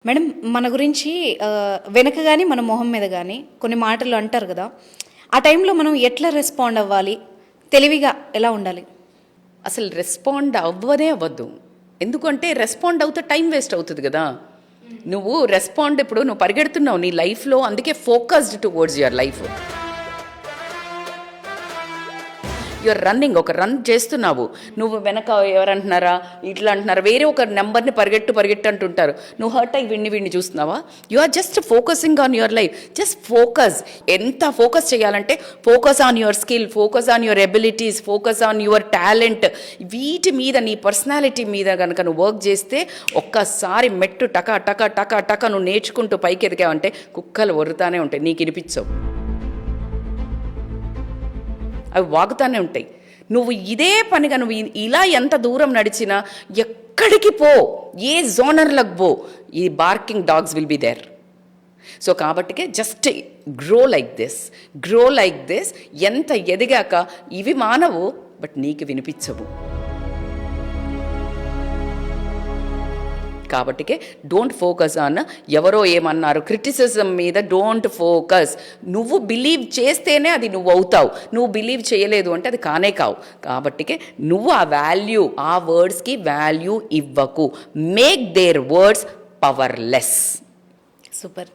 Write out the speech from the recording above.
Madam మన గురించి వెనక కానీ మన మొహం మీద కానీ కొన్ని మాటలు అంటారు కదా, ఆ టైంలో మనం ఎట్లా రెస్పాండ్ అవ్వాలి, తెలివిగా ఎలా ఉండాలి? అసలు రెస్పాండ్ అవ్వనే అవ్వద్దు. ఎందుకంటే రెస్పాండ్ అవుతే టైం వేస్ట్ అవుతుంది కదా. నువ్వు రెస్పాండ్ ఇప్పుడు నువ్వు పరిగెడుతున్నావు నీ లైఫ్లో, అందుకే focused towards your life. Your running, ఒక రన్ చేస్తున్నావు, నువ్వు వెనక ఎవరంటున్నారా ఇట్లా అంటున్నారా, వేరే ఒక నెంబర్ని పరిగెట్టు అంటుంటారు, నువ్వు హర్ట్ అయ్యి విన్ని చూస్తున్నావా? You are just focusing on your life. Just focus. ఎంత ఫోకస్ చేయాలంటే focus on your skill, focus on your abilities, focus on your talent. వీటి మీద, నీ పర్సనాలిటీ మీద కనుక నువ్వు వర్క్ చేస్తే ఒక్కసారి మెట్టు టకా టకా టకా టకా నువ్వు నేర్చుకుంటూ పైకి ఎదిగావంటే కుక్కలు ఒరుతానే ఉంటాయి, నీకు వినిపించవు, అవి వాగుతానే ఉంటాయి. నువ్వు ఇదే పనిగా నువ్వు ఇలా ఎంత దూరం నడిచినా, ఎక్కడికి పో, ఏ జోనర్లకు పో, ఈ barking dogs will be there. So కాబట్టికే జస్ట్ గ్రో లైక్ దిస్. ఎంత ఎదిగాక ఇవి మానవు, బట్ నీకు వినిపించవు. కాబట్టికే డోంట్ ఫోకస్ ఆన్ ఎవరో ఏమన్నారు, క్రిటిసిజం మీద డోంట్ ఫోకస్. నువ్వు బిలీవ్ చేస్తేనే అది నువ్వు అవుతావు, నువ్వు బిలీవ్ చేయలేదు అంటే అది కానే కావు. కాబట్టికే నువ్వు ఆ వాల్యూ, ఆ వర్డ్స్కి వాల్యూ ఇవ్వకు. Make their words powerless. Super.